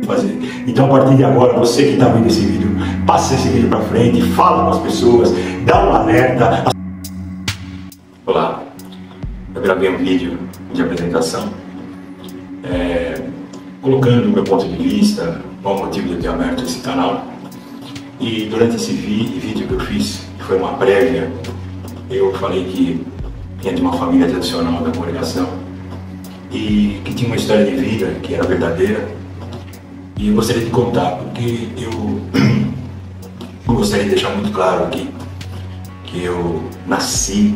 fazer. Então, a partir de agora, você que está vendo esse vídeo, passa esse vídeo para frente, fala com as pessoas, dá um alerta. Olá, eu gravei um vídeo de apresentação, colocando o meu ponto de vista, qual o motivo de eu ter aberto esse canal. E durante esse vídeo que eu fiz, que foi uma prévia, eu falei que vinha de uma família tradicional da congregação e que tinha uma história de vida que era verdadeira, e eu gostaria de contar, porque eu gostaria de deixar muito aqui que eu nasci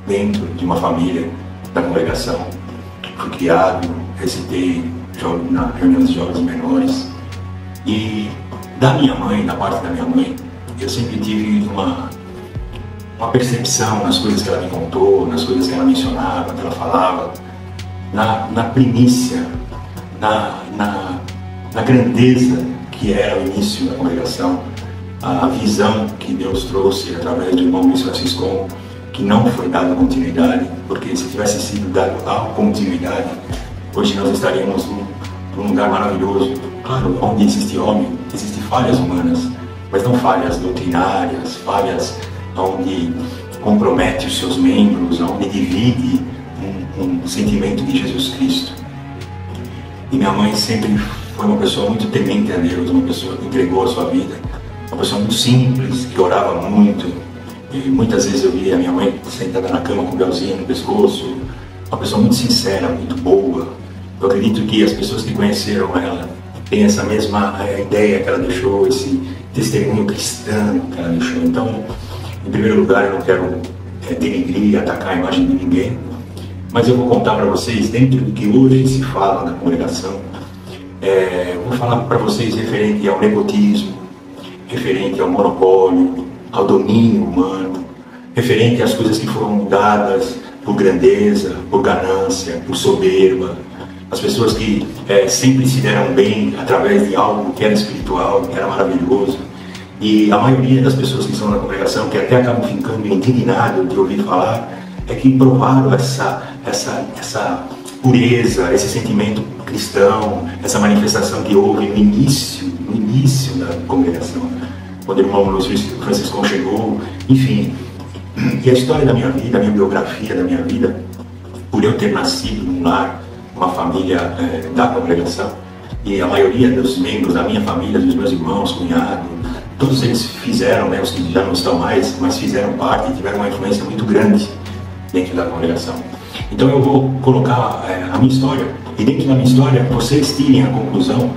dentro de uma família da congregação, fui criado, recitei na reunião de jovens menores, e da parte da minha mãe, eu sempre tive uma percepção nas coisas que ela me contou, nas coisas que ela mencionava, que ela falava, na primícia, na grandeza que era o início da congregação, a visão que Deus trouxe através do irmão Luiz Francisco, que não foi dada continuidade, porque se tivesse sido dado a continuidade, hoje nós estaríamos num lugar maravilhoso. Claro, onde existe homem, existem falhas humanas, mas não falhas doutrinárias, falhas onde compromete os seus membros, onde divide um sentimento de Jesus Cristo. E minha mãe sempre foi uma pessoa muito temente a Deus, uma pessoa que entregou a sua vida, uma pessoa muito simples, que orava muito. E muitas vezes eu via a minha mãe sentada na cama com o véuzinho no pescoço, uma pessoa muito sincera, muito boa. Eu acredito que as pessoas que conheceram ela têm essa mesma ideia que ela deixou, esse testemunho cristão que ela deixou. Então, em primeiro lugar, eu não quero denegrir, atacar a imagem de ninguém, mas eu vou contar para vocês, dentro do que hoje se fala na congregação, eu vou falar para vocês referente ao nepotismo, referente ao monopólio, ao domínio humano, referente às coisas que foram dadas por grandeza, por ganância, por soberba, as pessoas que sempre se deram bem através de algo que era espiritual, que era maravilhoso. E a maioria das pessoas que estão na congregação, que até acabam ficando indignadas de ouvir falar, é que provaram essa pureza, esse sentimento cristão, essa manifestação que houve no início da congregação, quando o irmão Luiz Francisco chegou, enfim. E a história da minha vida, a minha biografia da minha vida, por eu ter nascido num lar, uma família da congregação, e a maioria dos membros da minha família, dos meus irmãos, cunhados, todos eles fizeram, os que já não estão mais, mas fizeram parte e tiveram uma influência muito grande dentro da congregação. Então eu vou colocar a minha história, e dentro da minha história vocês tirem a conclusão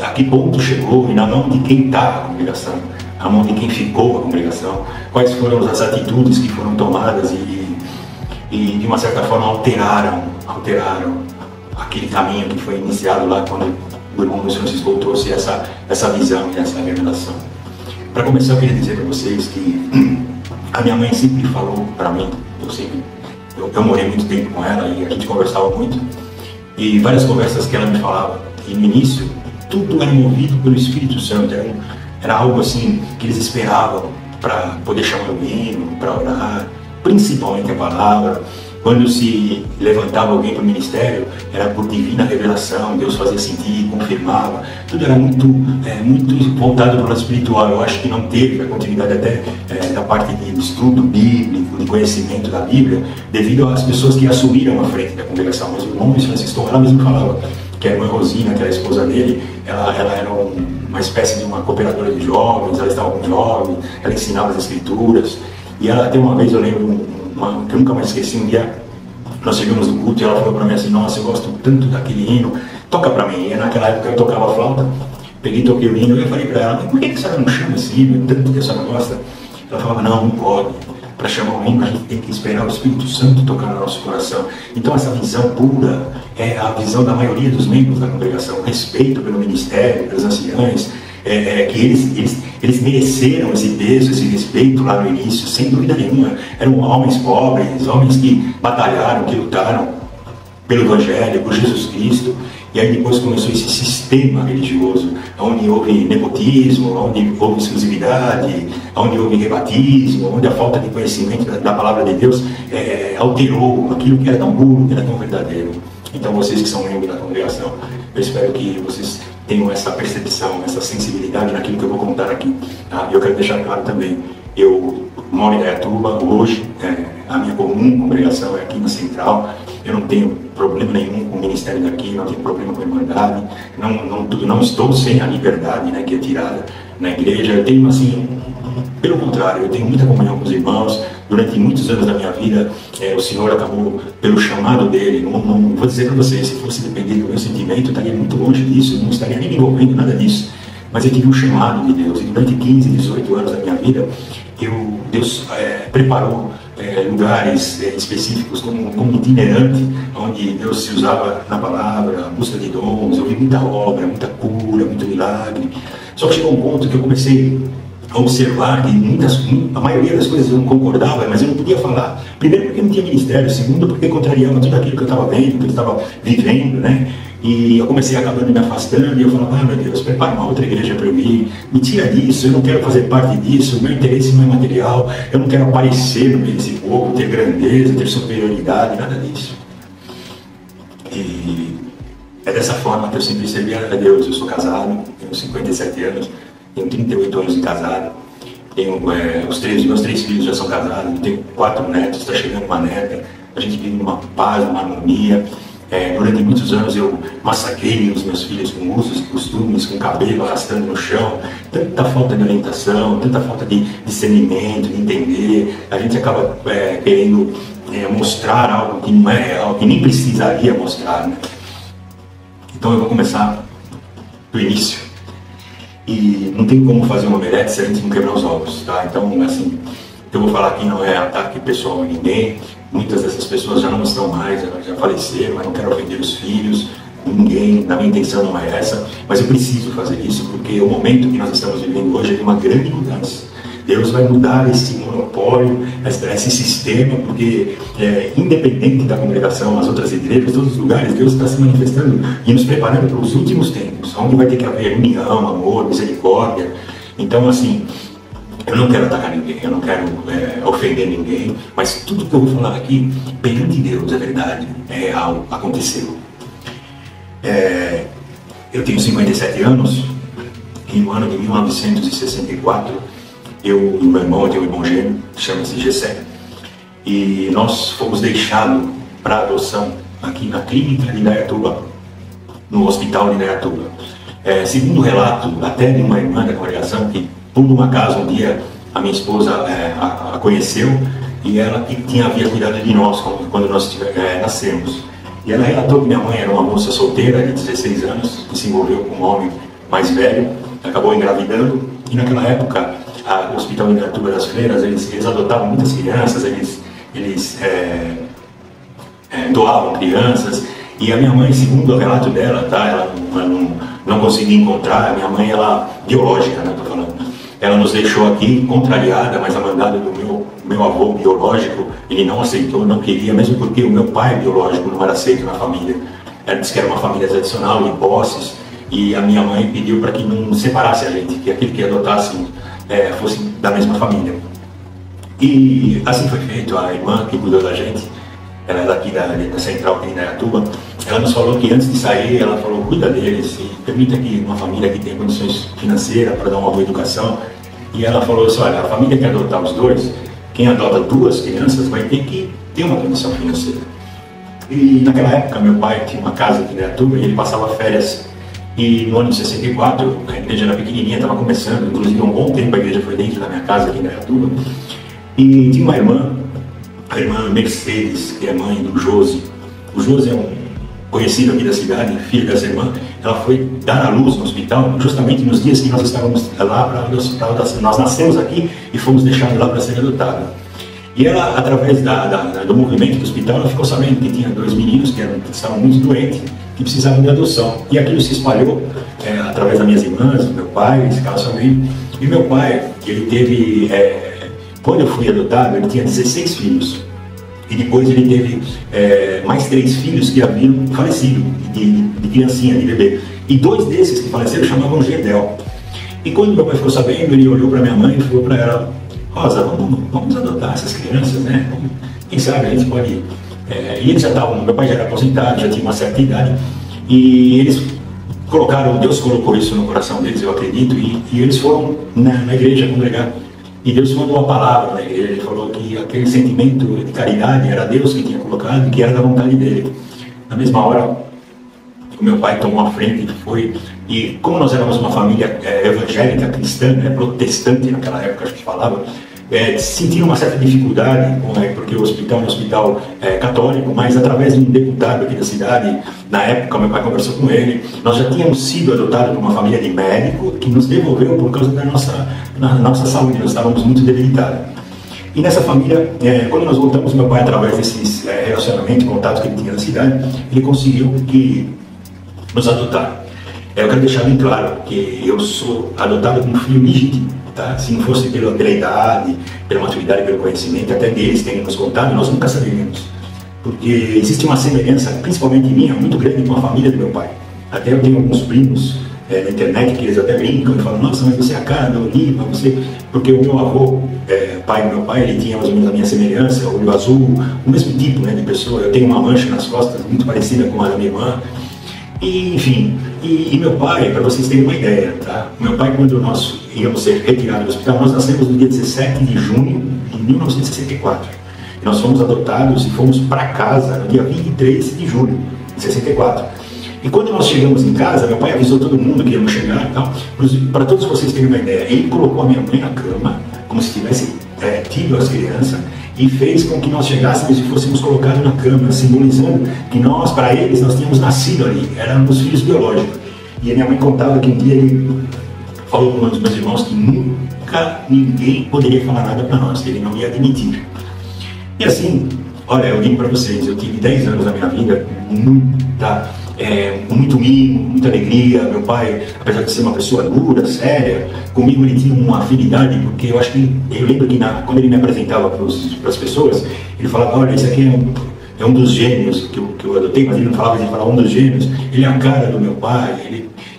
a que ponto chegou e na mão de quem está a congregação, na mão de quem ficou a congregação, quais foram as atitudes que foram tomadas e de uma certa forma alteraram aquele caminho que foi iniciado lá quando o irmão Luiz Francisco trouxe essa visão e essa revelação. Para começar, eu queria dizer para vocês que a minha mãe sempre falou para mim, eu morei muito tempo com ela e a gente conversava muito, e várias conversas que ela me falava, e no início tudo era movido pelo Espírito Santo, era algo assim que eles esperavam para poder chamar o hino, para orar, principalmente a palavra. Quando se levantava alguém para o ministério, era por divina revelação, Deus fazia sentir, confirmava, tudo era muito voltado para o lado espiritual. Eu acho que não teve a continuidade até da parte de estudo bíblico, de conhecimento da Bíblia, devido às pessoas que assumiram a frente da congregação. Mas o irmão Luiz Francisco, ela mesmo falava que a irmã Rosina, que era a esposa dele, ela era uma espécie de uma cooperadora de jovens, ela estava com jovens, ela ensinava as escrituras, e ela até uma vez, eu lembro, que eu nunca mais esqueci, um dia nós chegamos no culto e ela falou para mim assim: nossa, eu gosto tanto daquele hino, toca para mim. E naquela época eu tocava flauta, peguei e toquei o hino, e eu falei para ela: por que a senhora não chama esse hino, tanto que a senhora gosta? Ela falava: não pode, para chamar o hino a gente tem que esperar o Espírito Santo tocar no nosso coração. Então essa visão pura é a visão da maioria dos membros da congregação, respeito pelo ministério, pelos anciães, que eles mereceram esse peso, esse respeito lá no início, sem dúvida nenhuma. Eram homens pobres, homens que batalharam, que lutaram pelo Evangelho, por Jesus Cristo. E aí depois começou esse sistema religioso, onde houve nepotismo, onde houve exclusividade, onde houve rebatismo, onde a falta de conhecimento da palavra de Deus alterou aquilo que era tão puro, que era tão verdadeiro. Então vocês que são membros da congregação, eu espero que vocês tenham essa percepção, essa sensibilidade naquilo que eu vou contar aqui. Tá? E eu quero deixar claro também, eu moro em Indaiatuba hoje, a minha comum congregação é aqui na Central, eu não tenho problema nenhum com o ministério daqui, não tenho problema com a irmandade, não estou sem a liberdade, né, que é tirada na igreja. Eu tenho assim, pelo contrário, eu tenho muita comunhão com os irmãos. Durante muitos anos da minha vida, o Senhor acabou, pelo chamado dele, não vou dizer para vocês, se fosse depender do meu sentimento, eu estaria muito longe disso, eu não estaria nem me envolvendo em nada disso. Mas eu tive um chamado de Deus, e durante 15, 18 anos da minha vida, Deus preparou lugares específicos como itinerante, onde Deus se usava na palavra, busca de dons. Eu vi muita obra, muita cura, muito milagre. Só que chegou um ponto que eu comecei a observar que a maioria das coisas eu não concordava, mas eu não podia falar. Primeiro porque não tinha ministério, segundo porque contrariava tudo aquilo que eu estava vendo, que eu estava vivendo, né? E eu comecei acabando me afastando, e eu falava, meu Deus, prepara uma outra igreja para eu ir, me tira disso, eu não quero fazer parte disso, o meu interesse não é material, eu não quero aparecer no meio desse povo, ter grandeza, ter superioridade, nada disso. E é dessa forma que eu sempre servi a Deus. Eu sou casado, tenho 57 anos, tenho 38 anos de casado, tenho, meus 3 filhos já são casados, tenho 4 netos, está chegando uma neta, a gente vive numa paz, numa harmonia. Durante muitos anos eu massacrei os meus filhos com usos e costumes, com cabelo arrastando no chão, tanta falta de orientação, tanta falta de discernimento, de entender. A gente acaba querendo mostrar algo que não é real, que nem precisaria mostrar, né? Então eu vou começar do início. E não tem como fazer uma omelete se a gente não quebrar os ovos, tá? Então, assim, eu vou falar aqui não é ataque pessoal a ninguém. Muitas dessas pessoas já não estão mais, já faleceram, eu não quero ofender os filhos, ninguém, a minha intenção não é essa, mas eu preciso fazer isso porque o momento que nós estamos vivendo hoje é de uma grande mudança. Deus vai mudar esse monopólio, esse sistema, porque independente da congregação, as outras igrejas, todos os lugares, Deus está se manifestando e nos preparando para os últimos tempos, onde vai ter que haver união, amor, misericórdia. Então, assim, eu não quero atacar ninguém, eu não quero ofender ninguém, mas tudo que eu vou falar aqui, perante Deus, é verdade, é real, aconteceu. Eu tenho 57 anos, e no ano de 1964, eu e meu irmão, eu tenho um irmão gêmeo, chama-se Gessé, e nós fomos deixados para adoção aqui na clínica de Indaiatuba, no hospital de Indaiatuba. Segundo o relato até de uma irmã da congregação, que por um acaso um dia a minha esposa a conheceu, e ela que havia cuidado de nós quando nós nascemos. E ela relatou que minha mãe era uma moça solteira de 16 anos, que se envolveu com um homem mais velho, acabou engravidando, e naquela época o Hospital de Indaiatuba das Freiras, eles adotavam muitas crianças, eles doavam crianças, e a minha mãe, segundo o relato dela, tá, ela não conseguia encontrar, a minha mãe, biológica, né, tô falando, ela nos deixou aqui contrariada, mas a mandada do meu avô biológico, ele não aceitou, não queria, mesmo porque o meu pai biológico não era aceito na família. Ela disse que era uma família tradicional, de posses, e a minha mãe pediu para que não separasse a gente, que aquele que adotasse fosse da mesma família. E assim foi feito. A irmã que cuidou da gente, ela é daqui da Central, aqui em Indaiatuba, ela nos falou que antes de sair, ela falou, cuida deles e permita que uma família que tem condições financeiras para dar uma boa educação. E ela falou assim, olha, a família que adotar os dois, quem adota 2 crianças vai ter que ter uma condição financeira. E naquela época meu pai tinha uma casa aqui em Indaiatuba e ele passava férias. E no ano de 64, a igreja era pequenininha, estava começando, inclusive há um bom tempo a igreja foi dentro da minha casa aqui em Indaiatuba. E tinha uma irmã, a irmã Mercedes, que é mãe do Josi. O Josi é um conhecido aqui da cidade, filho dessa irmã. Ela foi dar à luz no hospital, justamente nos dias que nós estávamos lá para o hospital. Nós nascemos aqui e fomos deixados lá para ser adotados. E ela, através do movimento do hospital, ela ficou sabendo que tinha 2 meninos que estavam muito doentes, que precisavam de adoção. E aquilo se espalhou através das minhas irmãs, do meu pai, esse caso também. E meu pai, ele teve, quando eu fui adotado, ele tinha 16 filhos. E depois ele teve mais 3 filhos que haviam falecido, de criancinha, de bebê. E 2 desses que faleceram chamavam Gedel. E quando meu pai ficou sabendo, ele olhou para minha mãe e falou para ela, Rosa, vamos adotar essas crianças, né? Quem sabe a gente pode E eles já estavam, meu pai já era aposentado, já tinha uma certa idade, e eles colocaram, Deus colocou isso no coração deles, eu acredito, e eles foram na igreja congregar. E Deus mandou a palavra na igreja, ele falou que aquele sentimento de caridade era Deus que tinha colocado, que era da vontade dele. Na mesma hora, o meu pai tomou a frente e foi. E como nós éramos uma família evangélica, cristã, protestante naquela época, a gente falava, sentiram uma certa dificuldade, porque o hospital é um hospital católico, mas através de um deputado aqui da cidade, na época meu pai conversou com ele, nós já tínhamos sido adotados por uma família de médico que nos devolveu por causa da nossa saúde, nós estávamos muito debilitados. E nessa família, quando nós voltamos, meu pai, através desses relacionamentos, contatos que ele tinha na cidade, ele conseguiu nos adotar. Eu quero deixar bem claro que eu sou adotado como filho legítimo. Tá? Se não fosse pela idade, pela maturidade, pelo conhecimento, até deles terem nos contado, nós nunca saberíamos. Porque existe uma semelhança, principalmente minha, muito grande com a família do meu pai. Até eu tenho alguns primos na internet que eles até brincam e falam: nossa, mas você é a cara da Oliva, você... Porque o meu avô, pai do meu pai, ele tinha mais ou menos a minha semelhança, olho azul, o mesmo tipo de pessoa. Eu tenho uma mancha nas costas muito parecida com a da minha irmã. E, enfim, e meu pai, para vocês terem uma ideia, tá? Meu pai, quando nós íamos ser retirados do hospital, nós nascemos no dia 17 de junho de 1964. E nós fomos adotados e fomos para casa no dia 23 de julho de 64. E quando nós chegamos em casa, meu pai avisou todo mundo que íamos chegar e tal. Para todos vocês terem uma ideia, ele colocou a minha mãe na cama, como se tivesse tido as crianças, e fez com que nós chegássemos e fôssemos colocados na cama, simbolizando que nós, para eles, nós tínhamos nascido ali, éramos filhos biológicos. E a minha mãe contava que um dia ele falou com um dos meus irmãos que nunca ninguém poderia falar nada para nós, que ele não ia admitir. E assim, olha, eu digo para vocês, eu tive 10 anos na minha vida, muito mimo, muita alegria. Meu pai, apesar de ser uma pessoa dura, séria, comigo ele tinha uma afinidade, porque eu acho que, eu lembro que quando ele me apresentava para as pessoas, ele falava: olha, esse aqui é um dos gêmeos que eu adotei, mas ele não falava, ele falava um dos gêmeos, ele é a cara do meu pai,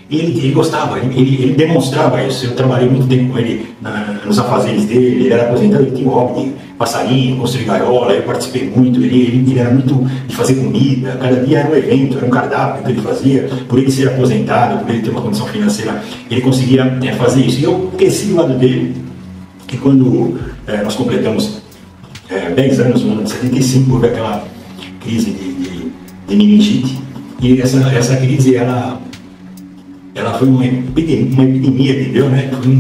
ele gostava, ele demonstrava isso. Eu trabalhei muito tempo com ele nos afazeres dele, ele era aposentado, ele tinha um hobby de passarinho, construir gaiola, eu participei muito, ele era muito de fazer comida, cada dia era um evento, era um cardápio que ele fazia, por ele ser aposentado, por ele ter uma condição financeira, ele conseguia fazer isso. E eu cresci do lado dele, e quando nós completamos 10 anos, no ano de 75, houve aquela crise de meningite, e essa crise, ela foi uma epidemia que deu, né? Foi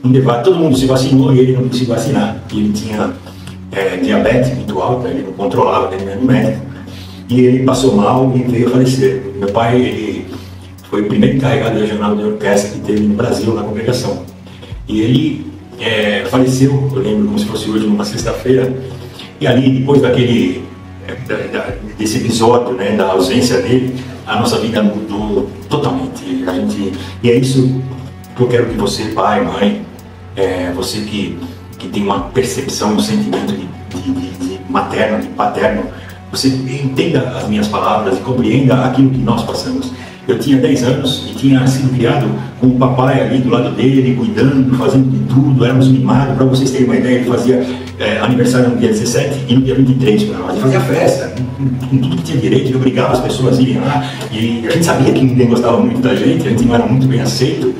um debate. Todo mundo se vacinou e ele não quis se vacinar. Ele tinha diabetes muito alta, ele não controlava, ele era médico. E ele passou mal e veio a falecer. Meu pai, ele foi o primeiro encarregado regional de orquestra que teve no Brasil, na congregação. E ele faleceu, eu lembro como se fosse hoje, numa sexta-feira. E ali, depois desse episódio, né, da ausência dele, a nossa vida mudou totalmente. E é isso que eu quero que você, pai, mãe, você que tem uma percepção, um sentimento de materno, de paterno, você entenda as minhas palavras e compreenda aquilo que nós passamos. Eu tinha 10 anos e tinha sido criado com o papai ali do lado dele, cuidando, fazendo de tudo, éramos mimados. Para vocês terem uma ideia, ele fazia aniversário no dia 17 e no dia 23 para nós. Ele fazia festa, com tudo que tinha direito, ele obrigava as pessoas a irem lá. E a gente sabia que ninguém gostava muito da gente, a gente não era muito bem aceito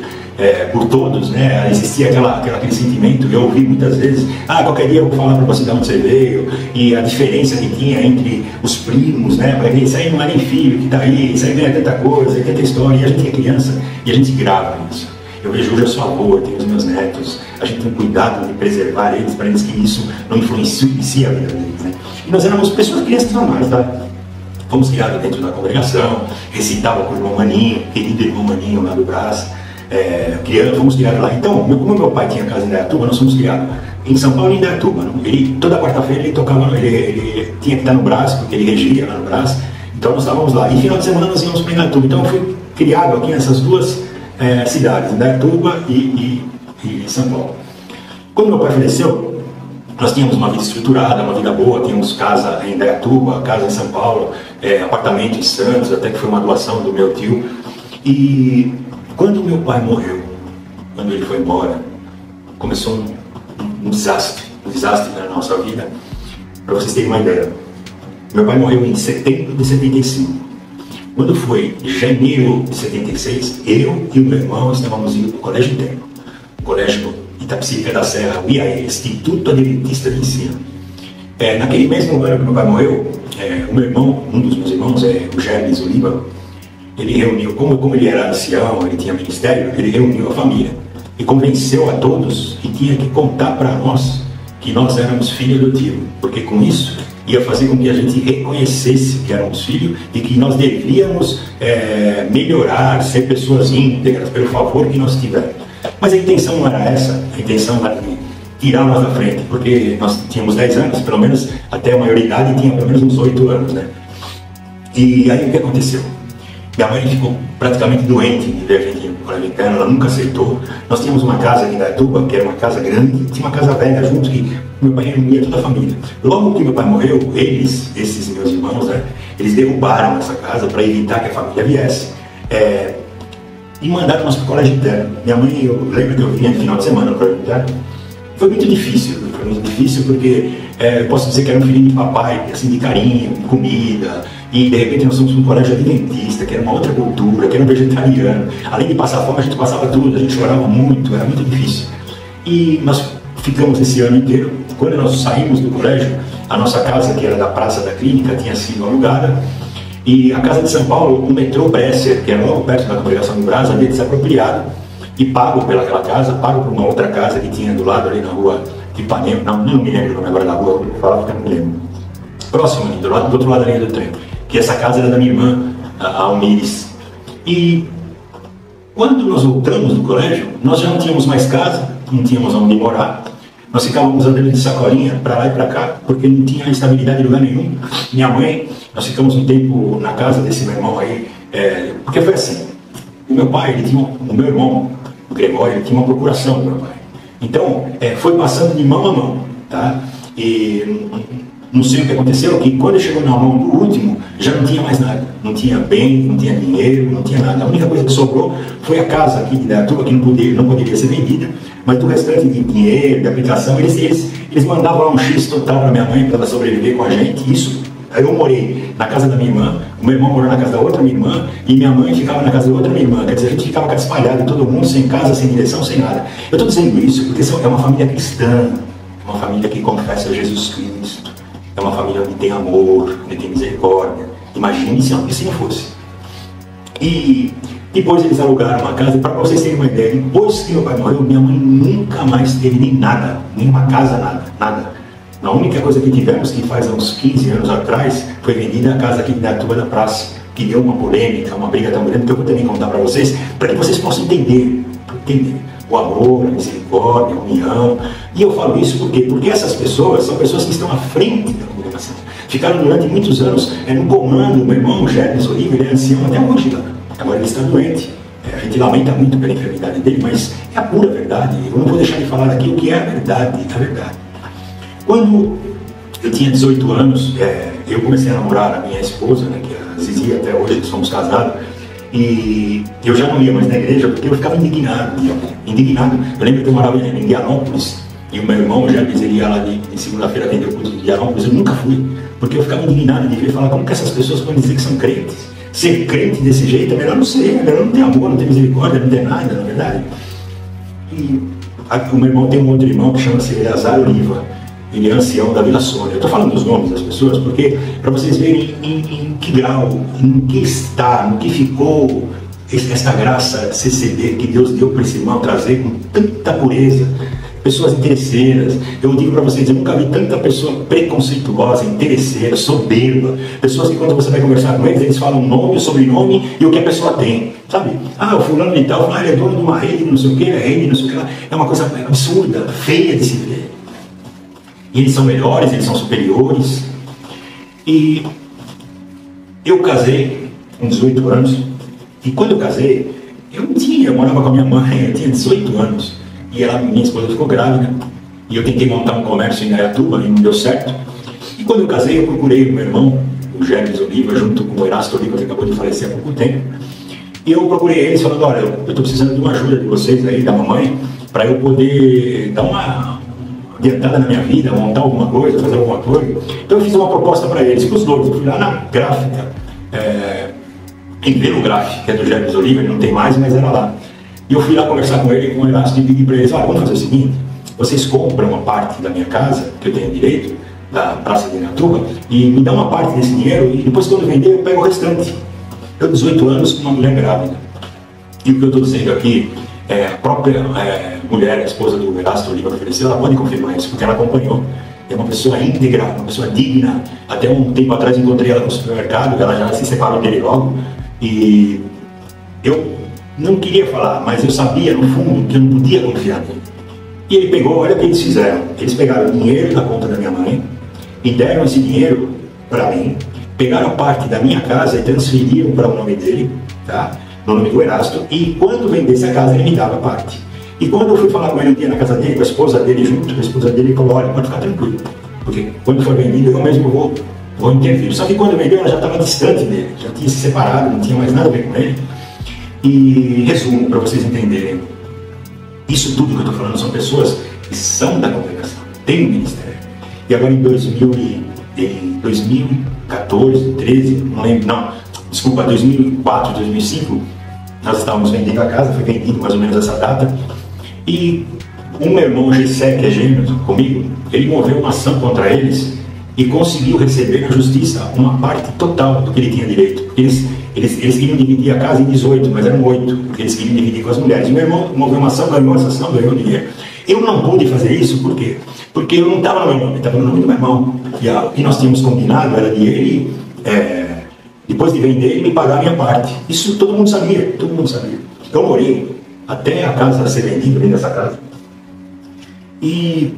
por todos, né? Existia aquele sentimento, eu ouvi muitas vezes: qualquer dia eu vou falar para você de onde você veio, e a diferença que tinha entre os primos, né? Para isso aí não é nem filho que está aí, isso aí ganha tanta coisa, tanta história, e a gente é criança e a gente grava isso. Eu vejo hoje, eu sou avô, eu tenho os meus netos, a gente tem cuidado de preservar eles, para eles que isso não influencie a vida deles, né? E nós éramos pessoas, crianças normais, tá? Fomos criados dentro da congregação, recitava com o irmão Maninho, querido irmão Maninho lá do Brás. Fomos criados lá. Então, como meu pai tinha casa em Indaiatuba, nós fomos criados em São Paulo e em Indaiatuba. Toda quarta-feira ele tocava, ele tinha que estar no Brás, porque ele regia lá no Brás. Então nós estávamos lá. E final de semana nós íamos para Indaiatuba. Então eu fui criado aqui nessas duas cidades, Indaiatuba e São Paulo. Quando meu pai faleceu, nós tínhamos uma vida estruturada, uma vida boa, tínhamos casa em Indaiatuba, casa em São Paulo, apartamento em Santos, até que foi uma doação do meu tio. E quando meu pai morreu, quando ele foi embora, começou um desastre na nossa vida. Para vocês terem uma ideia, Meu pai morreu em setembro de 75. Quando foi janeiro de 76, eu e o meu irmão estávamos indo para o colégio interno, o colégio Itapecerica da Serra, o IAE, Instituto Adventista de Ensino. Naquele mesmo ano que meu pai morreu, o meu irmão, um dos meus irmãos, o Germes Oliva, ele reuniu, como ele era ancião, ele tinha ministério, ele reuniu a família e convenceu a todos que tinha que contar para nós que nós éramos filhos adotivos, porque com isso ia fazer com que a gente reconhecesse que éramos filhos e que nós devíamos melhorar, ser pessoas íntegras pelo favor que nós tivemos. Mas a intenção não era essa, a intenção era de tirar nós da frente, porque nós tínhamos 10 anos, pelo menos até a maioridade tinha pelo menos uns 8 anos, né? E aí o que aconteceu? Minha mãe ficou praticamente doente de ver a gente no colégio interno, ela nunca aceitou. Nós tínhamos uma casa em Indaiatuba, que era uma casa grande, tinha uma casa velha junto, que meu pai reunia toda a família. Logo que meu pai morreu, esses meus irmãos, né, eles derrubaram essa casa para evitar que a família viesse. E mandaram nós para o colégio interno. Minha mãe, eu lembro que eu vinha no final de semana no colégio interno. Foi muito difícil porque eu posso dizer que era um filhinho de papai, assim, de carinho, de comida, e de repente nós fomos para um colégio adventista, que era uma outra cultura, que era um vegetariano. Além de passar fome, a gente passava tudo, a gente chorava muito, era muito difícil. E nós ficamos esse ano inteiro. Quando nós saímos do colégio, a nossa casa, que era da Praça da Clínica, tinha sido alugada, e a casa de São Paulo, o metrô Bresser, que era logo perto da congregação do Brás, havia desapropriado e pago pelaquela casa, pago por uma outra casa que tinha do lado ali na rua de Ipanema, não me lembro o nome agora da rua, vou falar porque eu não me lembro. Próximo ali, do outro lado da linha do trem, que essa casa era da minha irmã, a Almires. E quando nós voltamos do colégio, nós já não tínhamos mais casa, não tínhamos onde morar, nós ficávamos andando de sacolinha para lá e para cá, porque não tinha estabilidade em lugar nenhum. Minha mãe, nós ficamos um tempo na casa desse meu irmão aí, porque foi assim, o meu pai, ele tinha, o meu irmão, o Gregório, ele tinha uma procuração do meu pai. Então, foi passando de mão a mão, tá? E não sei o que aconteceu, que quando chegou na mão do último, já não tinha mais nada. Não tinha bem, não tinha dinheiro, não tinha nada. A única coisa que sobrou foi a casa aqui de Indaiatuba, que não poderia ser vendida, mas do restante de dinheiro, de aplicação, eles mandavam um X total para minha mãe, para ela sobreviver com a gente. Isso, aí eu morei na casa da minha irmã, o meu irmão morou na casa da outra minha irmã, e minha mãe ficava na casa da outra minha irmã. Quer dizer, a gente ficava espalhado, todo mundo, sem casa, sem direção, sem nada. Eu estou dizendo isso porque é uma família cristã, uma família que confessa Jesus Cristo. É uma família onde tem amor, onde tem misericórdia. Imagine se não fosse. E depois eles alugaram uma casa, para vocês terem uma ideia, depois que meu pai morreu, minha mãe nunca mais teve nem nada, nem uma casa, nada. A única coisa que tivemos, que faz uns 15 anos atrás, foi vendida a casa aqui da Indaiatuba da Praça, que deu uma polêmica, uma briga tão grande, que eu vou também contar para vocês, para que vocês possam entender o amor, a misericórdia, a união. E eu falo isso porque essas pessoas são pessoas que estão à frente da congregação. Ficaram durante muitos anos no comando. Meu irmão, Germes Oliva, ele é ancião até hoje lá. Agora ele está doente. A gente lamenta muito pela enfermidade dele, mas é a pura verdade. Eu não vou deixar de falar aqui o que é a verdade, Quando eu tinha 18 anos, eu comecei a namorar a minha esposa, né, que é a Zizi, até hoje somos casados. E eu já não ia mais na igreja porque eu ficava indignado. Eu lembro que eu morava em Indianópolis e o meu irmão, ele ia lá de segunda-feira atender o culto de Indianópolis. Eu nunca fui, porque eu ficava indignado de ver falar como que essas pessoas podem dizer que são crentes. Ser crente desse jeito é melhor não ser, é melhor não ter amor, não ter misericórdia, não ter nada, na verdade. E o meu irmão tem um outro irmão que chama-se Eleazar Oliva. Ele é ancião da Vila Sônia. Eu estou falando os nomes das pessoas porque para vocês verem em que grau, em que está, no que ficou essa graça CCD que Deus deu para esse irmão trazer com tanta pureza. Pessoas interesseiras. Eu digo para vocês, eu nunca vi tanta pessoa preconceituosa, interesseira, soberba. Pessoas que quando você vai conversar com eles, eles falam o nome, o sobrenome e o que a pessoa tem. Sabe? O fulano de tal, ele é dono de uma rede, não sei o que, rede, não sei o que lá. É uma coisa absurda, feia de se ver. E eles são melhores, eles são superiores. E eu casei com 18 anos. E quando eu casei, eu morava com a minha mãe, eu tinha 18 anos. E minha esposa ficou grávida. E eu tentei montar um comércio em Indaiatuba e não deu certo. E quando eu casei, eu procurei o meu irmão, o Germes Oliva, junto com o Erasto Oliva, que acabou de falecer há pouco tempo. E eu procurei eles falando, olha, eu estou precisando de uma ajuda de vocês aí, da mamãe, para eu poder dar uma adiantada na minha vida, montar alguma coisa, fazer alguma um apoio. Então eu fiz uma proposta para eles, para os dois. Eu fui lá na gráfica, em Velo Graphic, que é do James Oliver, não tem mais, mas era lá. E eu fui lá conversar com ele, com o Erasto, e pedi para eles: olha, vamos fazer o seguinte, vocês compram uma parte da minha casa, que eu tenho direito, da Praça de Iratuba, e me dá uma parte desse dinheiro, e depois quando vender eu pego o restante. Eu, 18 anos, com uma mulher grávida. E o que eu estou dizendo aqui, a própria mulher, a esposa do Erasto Oliver ofereceu, ela pode confirmar isso, porque ela acompanhou. É uma pessoa íntegra, uma pessoa digna. Até um tempo atrás encontrei ela no supermercado, ela já se separou dele logo. E eu não queria falar, mas eu sabia no fundo que eu não podia confiar nele. E ele pegou, olha o que eles fizeram. Eles pegaram o dinheiro da conta da minha mãe e deram esse dinheiro para mim. Pegaram parte da minha casa e transferiram para o nome dele, tá? No nome do Erasto. E quando vendesse a casa, ele me dava parte. E quando eu fui falar com ele um dia na casa dele, com a esposa dele junto, a esposa dele falou: olha, pode ficar tranquilo, porque quando for vendido eu mesmo vou intervir. Só que quando vendeu ela já estava distante dele, já tinha se separado, não tinha mais nada a ver com ele. E resumo, para vocês entenderem, isso tudo que eu estou falando são pessoas que são da congregação, têm um ministério. E agora em 2014, 13, não lembro, não, desculpa, 2004, 2005, nós estávamos vendendo a casa, foi vendido mais ou menos essa data, e o meu irmão Gessé, que é gêmeo comigo, ele moveu uma ação contra eles e conseguiu receber na justiça uma parte total do que ele tinha direito. Porque eles queriam dividir a casa em 18, mas eram 8, porque eles queriam dividir com as mulheres. E meu irmão moveu uma ação, ganhou essa ação, ganhou dinheiro. Eu não pude fazer isso, por quê? Porque eu não estava no meu nome, estava no nome do meu irmão. E o que nós tínhamos combinado era de ele, depois de vender, ele me pagar a minha parte. Isso todo mundo sabia, todo mundo sabia. Eu morei até a casa ser vendida, dentro dessa casa. E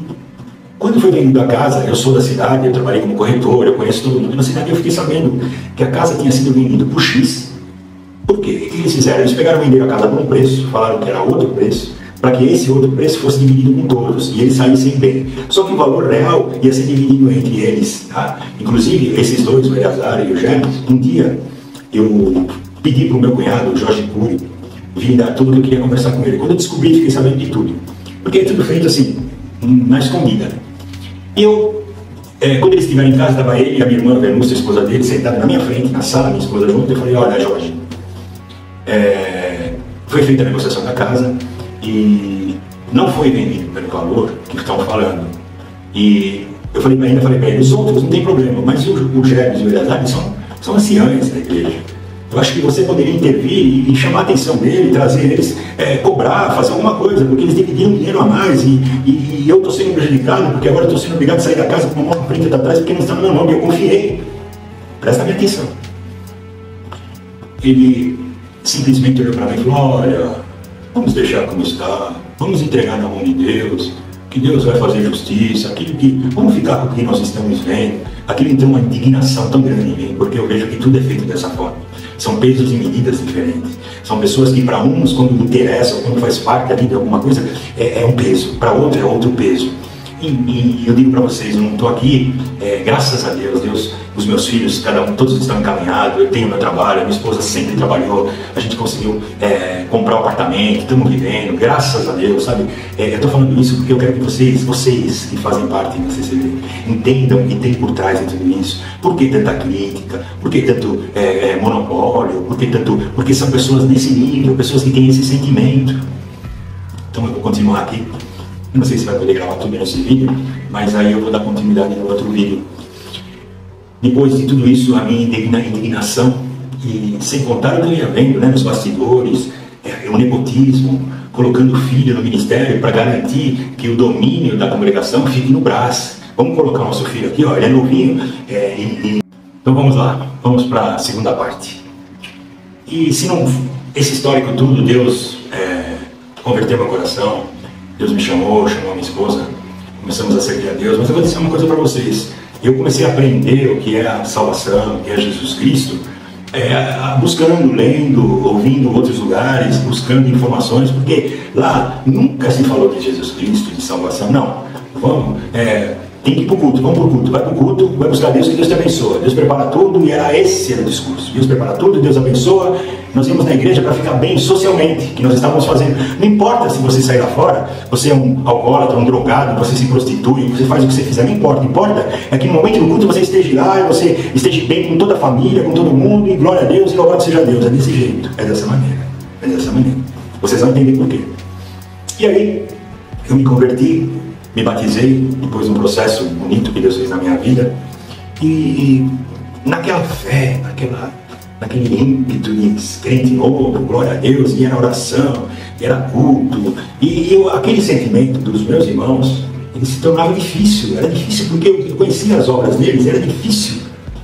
quando foi vendida a casa, eu sou da cidade, eu trabalhei como corretor, eu conheço todo mundo na cidade, e eu fiquei sabendo que a casa tinha sido vendida por X. Por quê? O que eles fizeram? Eles pegaram e venderam a casa por um preço, falaram que era outro preço, para que esse outro preço fosse dividido com todos, e eles saíssem bem. Só que o valor real ia ser dividido entre eles, tá? Inclusive, esses dois, o Eleazar e o Gêmeos, um dia eu pedi para o meu cunhado, o Jorge Cury, vir dar tudo que eu queria conversar com ele. Quando eu descobri, fiquei sabendo de tudo. Porque é tudo feito assim, na escondida, né? Eu, quando eles estiveram em casa, estava ele e a minha irmã, a Venúcia, a esposa dele, sentada na minha frente, na sala, minha esposa junto, eu falei: olha, Jorge, foi feita a negociação da casa e não foi vendido pelo valor que estão falando. E eu ainda falei para ele: os outros não tem problema, mas o Gêmeos e o Eleazar são anciães da igreja. Eu acho que você poderia intervir e chamar a atenção dele, trazer eles, cobrar, fazer alguma coisa, porque eles dividiram dinheiro a mais e eu estou sendo prejudicado, porque agora estou sendo obrigado a sair da casa com uma mão frente atrás, porque não está no meu nome, eu confiei. Presta minha atenção. Ele simplesmente olhou para mim e falou: olha, vamos deixar como está, vamos entregar na mão de Deus, que Deus vai fazer justiça, vamos ficar com o que nós estamos vendo. Aquilo entrou uma indignação tão grande em mim, porque eu vejo que tudo é feito dessa forma. São pesos e medidas diferentes. São pessoas que para uns, quando interessam, quando faz parte ali de alguma coisa, é um peso, para outro é outro peso. E eu digo para vocês, eu não estou aqui, graças a Deus, os meus filhos, todos estão encaminhados, eu tenho meu trabalho, a minha esposa sempre trabalhou, a gente conseguiu comprar um apartamento, estamos vivendo, graças a Deus, sabe? Eu estou falando isso porque eu quero que vocês que fazem parte da CCV, entendam o que tem por trás de tudo isso. Por que tanta crítica? Por que tanto monopólio? Porque são pessoas nesse nível, pessoas que têm esse sentimento. Então eu vou continuar aqui. Não sei se vai poder gravar tudo nesse vídeo, mas aí eu vou dar continuidade no outro vídeo. Depois de tudo isso, a minha indignação, e sem contar o que eu ia vendo, né, nos bastidores, o nepotismo, colocando o filho no ministério para garantir que o domínio da congregação fique no Brás. Vamos colocar o nosso filho aqui, ó, ele é novinho. Então vamos lá, vamos para a segunda parte. E se não, esse histórico tudo, Deus converteu meu coração. Deus me chamou a minha esposa, começamos a servir a Deus, mas eu vou dizer uma coisa para vocês. Eu comecei a aprender o que é a salvação, o que é Jesus Cristo, buscando, lendo, ouvindo outros lugares, buscando informações, porque lá nunca se falou de Jesus Cristo, de salvação, não. tem que ir para o culto, vamos para o culto, vai para o culto, vai buscar Deus, que Deus te abençoa. Deus prepara tudo, e esse era o discurso. Deus prepara tudo, Deus abençoa. Nós íamos na igreja para ficar bem socialmente, que nós estávamos fazendo. Não importa se você sair lá fora, você é um alcoólatra, um drogado, você se prostitui, você faz o que você fizer, não importa. Importa é que no momento do culto você esteja lá, e você esteja bem com toda a família, com todo mundo, e glória a Deus, e louvado seja Deus. É desse jeito, é dessa maneira, é dessa maneira. Vocês vão entender por quê. E aí, eu me converti, me batizei, depois de um processo bonito que Deus fez na minha vida, e naquela fé, naquele ímpeto de crente novo, glória a Deus, e era oração, e era culto, e aquele sentimento dos meus irmãos, ele se tornava difícil, era difícil porque eu conhecia as obras deles, era difícil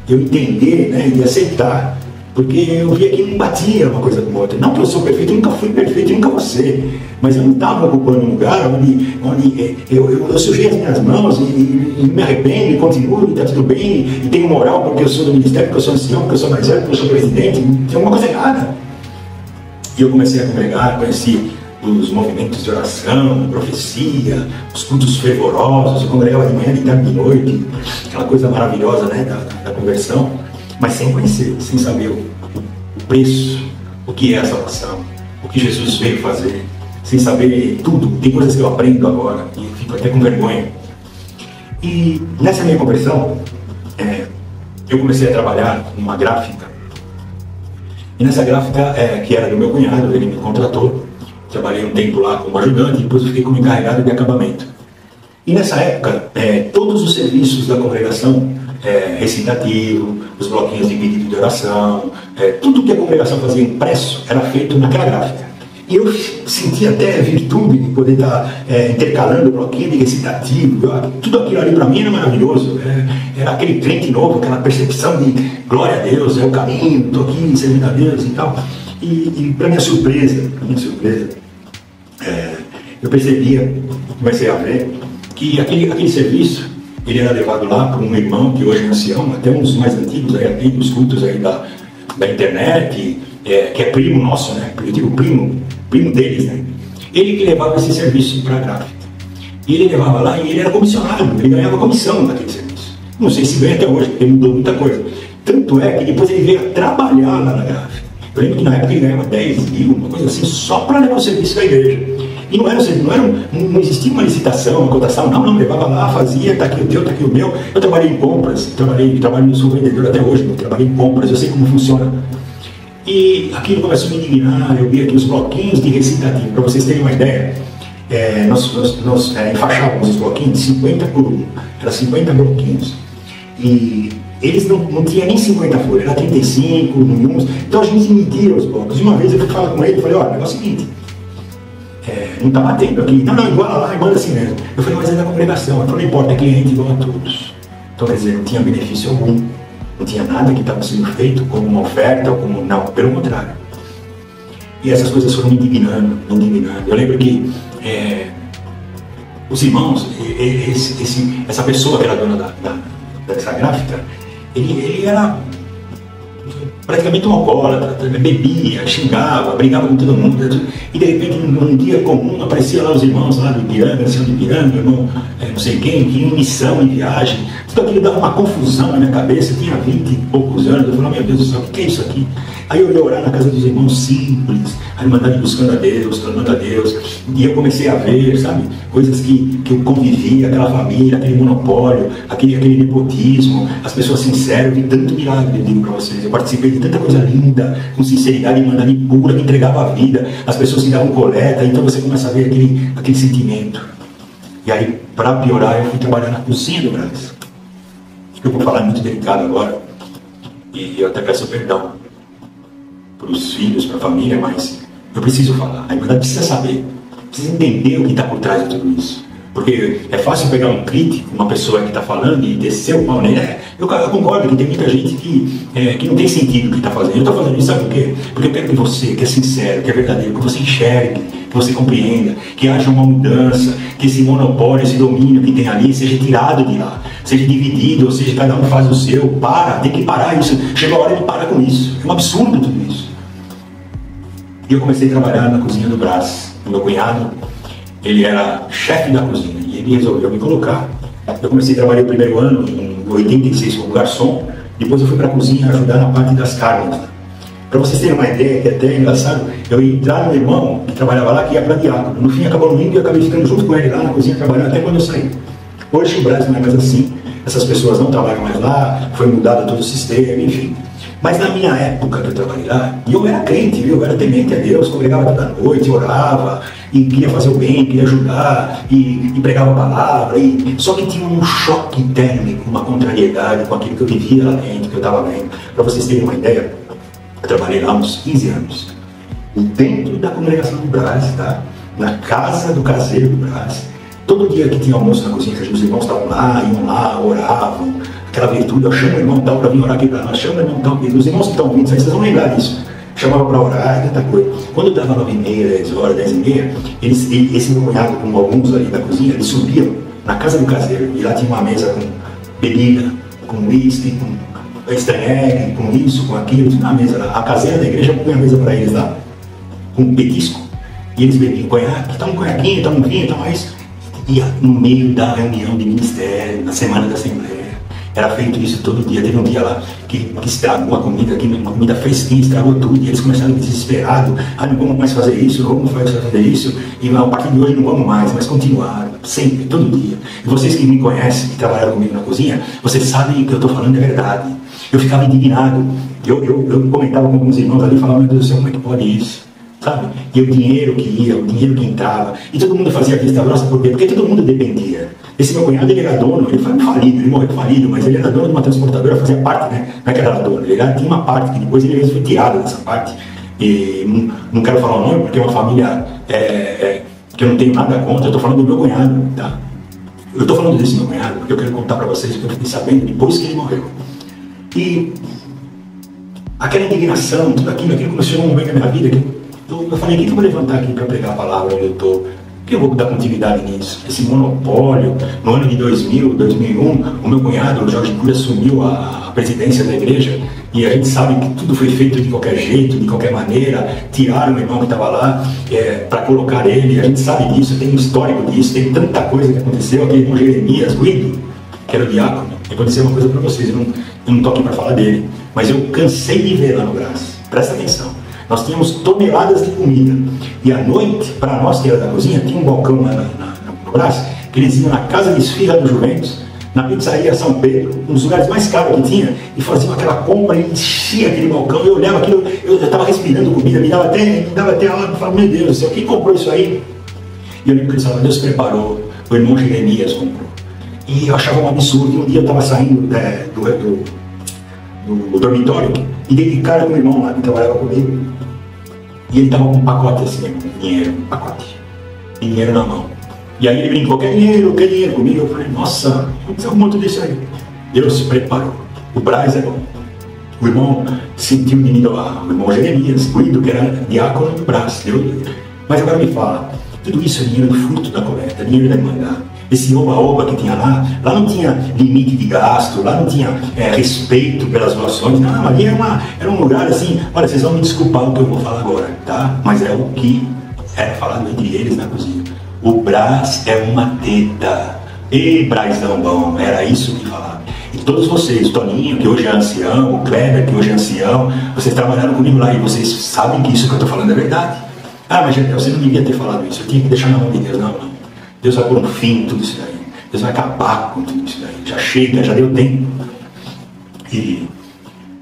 eu entender, né, e aceitar, porque eu via que não batia uma coisa com a outra. Não que eu sou perfeito, eu nunca fui perfeito, eu nunca vou ser, mas eu não estava ocupando um lugar onde eu sujei as minhas mãos e me arrependo e continuo, e está tudo bem, e tenho moral porque eu sou do ministério, porque eu sou ancião, porque eu sou mais velho, porque eu sou presidente, tem alguma coisa errada. E eu comecei a congregar, conheci os movimentos de oração, profecia, os cultos fervorosos, eu congregava de manhã, de tarde, de noite, aquela coisa maravilhosa, né, da conversão, mas sem conhecer, sem saber o preço, o que é a salvação, o que Jesus veio fazer, sem saber tudo. Tem coisas que eu aprendo agora e fico até com vergonha. E nessa minha conversão, eu comecei a trabalhar numa gráfica, e nessa gráfica, que era do meu cunhado, ele me contratou. Trabalhei um tempo lá como ajudante e depois eu fiquei como encarregado de acabamento. E nessa época, todos os serviços da congregação, recitativo, os bloquinhos de pedido de oração, tudo que a congregação fazia impresso era feito naquela gráfica. E eu sentia até virtude de poder estar intercalando o bloquinho de recitativo. Tudo aquilo ali para mim era maravilhoso. Era aquele crente novo, aquela percepção de glória a Deus, é o caminho, estou aqui servindo a Deus e tal. E para minha surpresa, eu percebia, comecei a ver, que aquele serviço, ele era levado lá por um irmão que hoje é ancião, até uns mais antigos, aí atende os cultos aí da internet, que é primo nosso, né? Eu digo primo deles, né? Ele que levava esse serviço para a gráfica. E ele levava lá e ele era comissionado, ele ganhava comissão naquele serviço. Não sei se ganha até hoje, porque mudou muita coisa. Tanto é que depois ele veio a trabalhar lá na gráfica. Eu lembro que na época ele ganhava 10 mil, uma coisa assim, só para levar o serviço da igreja. E não existia uma licitação, uma cotação, não, levava lá, fazia, tá aqui o teu, tá aqui o meu. Eu trabalhei em compras, trabalho, sou vendedor até hoje, eu trabalhei em compras, eu sei como funciona. E aquilo começou a me indignar, eu vi aqui os bloquinhos de recitativo, para vocês terem uma ideia, nós enfaixávamos os bloquinhos de 50 por 1, era 50 bloquinhos. E eles não tinham nem 50 folhas, era 35, uns. Então a gente media os blocos. E uma vez eu fui falar com ele e falei, olha, é o seguinte, não está batendo aqui. Não, igual lá, manda assim mesmo. Eu falei, mas é da congregação. Ele falou, não importa, é cliente igual a todos. Então quer dizer, não tinha benefício algum. Não tinha nada que estava sendo feito como uma oferta ou como... Não, pelo contrário. E essas coisas foram me indignando. Eu lembro que os irmãos, essa pessoa que era dona dessa gráfica, ele era praticamente um alcoólatra, bebia, xingava, brigava com todo mundo, e de repente num dia comum aparecia lá os irmãos lá do Ipiranga, ancião de Ipiranga, irmão não sei quem, que em missão, em viagem, tudo aquilo dava uma confusão na minha cabeça. Eu tinha 20 e poucos anos, eu falei, meu Deus do céu, o que é isso aqui? Aí eu ia orar na casa dos irmãos simples, a Irmandade buscando a Deus, clamando a Deus, e eu comecei a ver, sabe, coisas que eu convivia, aquela família, aquele monopólio, aquele nepotismo, as pessoas sinceras. Eu vi tanto milagre, eu digo para vocês, eu participei de tanta coisa linda, com sinceridade, Irmandade pura, que entregava a vida, as pessoas que davam coleta, então você começa a ver aquele sentimento. E aí, para piorar, eu fui trabalhar na cozinha do Brasil. Eu vou falar muito delicado agora, e eu até peço perdão para os filhos, para a família, mas eu preciso falar. A Irmandade precisa saber, precisa entender o que está por trás de tudo isso. Porque é fácil pegar um crítico, uma pessoa que está falando e descer o pau nele. Eu concordo que tem muita gente que não tem sentido o que está fazendo. Eu estou fazendo isso, sabe por quê? Porque eu quero que você, que é sincero, que é verdadeiro, que você enxergue, que você compreenda, que haja uma mudança, que esse monopólio, esse domínio que tem ali seja tirado de lá, seja dividido, ou seja, cada um faz o seu. Tem que parar isso. Chegou a hora de parar com isso. É um absurdo tudo isso. E eu comecei a trabalhar na cozinha do Brás. O meu cunhado, ele era chefe da cozinha e ele resolveu me colocar Eu comecei a trabalhar o primeiro ano, em 86, como garçom. Depois eu fui para a cozinha ajudar na parte das carnes. Para vocês terem uma ideia, que é até engraçado, eu ia entrar no irmão que trabalhava lá, que ia para diácono. No fim, acabou no indo e eu acabei ficando junto com ele lá na cozinha, trabalhando até quando eu saí. Hoje o Brasil não é mais assim, essas pessoas não trabalham mais lá, foi mudado todo o sistema, enfim. Mas na minha época que eu trabalhei lá, e eu era crente, viu? Eu era temente a Deus, congregava toda noite, orava, e queria fazer o bem, queria ajudar, e pregava a palavra, só que tinha um choque térmico, uma contrariedade com aquilo que eu vivia lá dentro, que eu estava vendo. Para vocês terem uma ideia, eu trabalhei lá uns 15 anos, dentro da congregação do Brás, tá? Na casa do caseiro do Brás. Todo dia que tinha almoço na cozinha, que os irmãos estavam lá, iam lá, oravam, aquela virtude, eu chamo o irmão tal para vir orar aqui para nós, chama o irmão tal, os irmãos que estão ouvindo, vocês vão lembrar disso. Chamava para orar, tanta coisa. Quando dava 9h30, 10 horas, 10h30, esse meu cunhado com alguns ali da cozinha, eles subiam na casa do caseiro, e lá tinha uma mesa com bebida, com uísque, com estranheg, com isso, com aquilo, tinha uma mesa lá. A caseira da igreja põe a mesa para eles lá, com petisco, e eles bebiam conhaque, toma um conhaquinho, toma um vinho, toma isso. E no meio da reunião de ministério, na semana da Assembleia, era feito isso todo dia. Teve um dia lá que estragou a comida, uma comida fresquinha, estragou tudo, e eles começaram desesperados, não vamos mais fazer isso, vamos fazer isso, e a partir de hoje não vamos mais, mas continuaram, sempre, todo dia. E vocês que me conhecem, que trabalharam comigo na cozinha, vocês sabem que o que eu estou falando é verdade. Eu ficava indignado, eu comentava com alguns irmãos ali, falava, meu Deus do céu, como é que pode isso? Sabe? E o dinheiro que ia, o dinheiro que entrava, e todo mundo fazia vista grossa, por quê? Porque todo mundo dependia. Esse meu cunhado, ele era dono, ele foi falido, ele morreu falido, mas ele era dono de uma transportadora, fazia parte, né? Não é que era dono, ele tinha uma parte, que depois ele foi tirado dessa parte, e não quero falar o nome, porque é uma família que eu não tenho nada contra, eu estou falando do meu cunhado, tá? Eu estou falando desse meu cunhado, porque eu quero contar para vocês o que eu fiquei sabendo depois que ele morreu. E aquela indignação, tudo aquilo começou num momento da minha vida que eu falei, quem que eu vou levantar aqui para pregar a palavra onde eu estou? Que eu vou dar continuidade nisso? Esse monopólio, no ano de 2000, 2001, o meu cunhado, o Jorge Cury, assumiu a presidência da igreja, e a gente sabe que tudo foi feito de qualquer jeito, de qualquer maneira, tiraram o irmão que estava lá para colocar ele, a gente sabe disso, tem um histórico disso, tem tanta coisa que aconteceu, aquele irmão Jeremias, o Ido, que era o diácono. Eu vou dizer uma coisa para vocês, eu não estou aqui para falar dele, mas eu cansei de ver lá no Brás, presta atenção. Nós tínhamos toneladas de comida. E à noite, para nós que era da cozinha, tinha um balcão lá no Brás, que eles iam na casa de esfirra do Juventus, na pizzaria São Pedro, um dos lugares mais caros que tinha, e faziam aquela compra e enchia aquele balcão. Eu olhava aquilo, eu estava respirando comida, me dava até a hora de falar, meu Deus do céu, quem comprou isso aí? E eu lembro que eles falavam, Deus preparou, o irmão Jeremias comprou. E eu achava um absurdo. E um dia eu estava saindo do dormitório e dei de cara com o irmão lá que trabalhava comigo, e ele estava com um pacote assim, dinheiro, um pacote, dinheiro na mão. E aí ele brincou, quer dinheiro comigo? Eu falei, nossa, você arrumou tudo isso aí? Deus se preparou, o Brás é bom. O irmão sentiu de mim, o irmão Jeremias, cuido, que era diácono do Brás. Mas agora me fala, tudo isso é dinheiro do fruto da coleta, dinheiro da irmandade. Esse oba-oba que tinha lá não tinha limite de gasto, lá não tinha respeito pelas doações, não, ali era um lugar assim, olha, vocês vão me desculpar o que eu vou falar agora, tá? Mas é o que era falado entre eles na cozinha. O Brás é uma teta. E Brazão bom, era isso que falava. E todos vocês, Toninho, que hoje é ancião, o Kleber, que hoje é ancião, vocês trabalharam comigo lá e vocês sabem que isso que eu estou falando é verdade. Mas você não devia ter falado isso, eu tinha que deixar na mão de Deus, não. Deus vai pôr um fim em tudo isso daí. Deus vai acabar com tudo isso daí. Já chega, já deu tempo. E,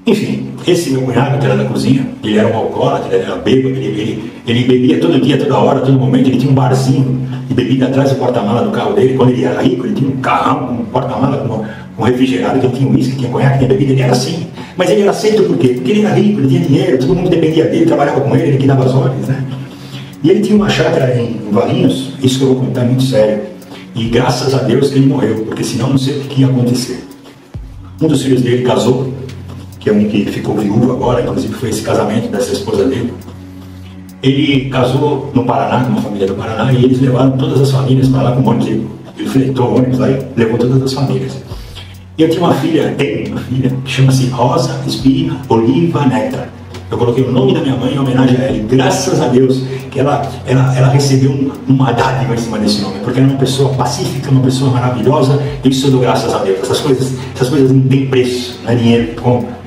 enfim, esse meu cunhado, que era da cozinha, ele era um alcoólatra, ele era bêbado, ele bebia todo dia, toda hora, todo momento. Ele tinha um barzinho de bebida atrás do porta-mala do carro dele. Quando ele era rico, ele tinha um carrão com um porta-mala com refrigerado, que ele tinha uísque, tinha conhaque, tinha bebida. Ele era assim. Mas ele era aceito por quê? Porque ele era rico, ele tinha dinheiro, todo mundo dependia dele, trabalhava com ele que dava as ordens, né? E ele tinha uma chácara em Valinhos, isso que eu vou contar muito sério. E graças a Deus que ele morreu, porque senão não sei o que ia acontecer. Um dos filhos dele casou, que é um que ficou viúvo agora, inclusive foi esse casamento dessa esposa dele. Ele casou no Paraná, com uma família do Paraná, e eles levaram todas as famílias para lá com um ônibus. Ele fretou o ônibus lá e levou todas as famílias. E eu tinha uma filha, que chama-se Rosa Espina Oliva Netra. Eu coloquei o nome da minha mãe em homenagem a ela. E graças a Deus que ela recebeu uma dádiva em cima desse nome, porque ela é uma pessoa pacífica, uma pessoa maravilhosa. E isso eu dou graças a Deus. Essas coisas não têm preço, não é dinheiro que compra.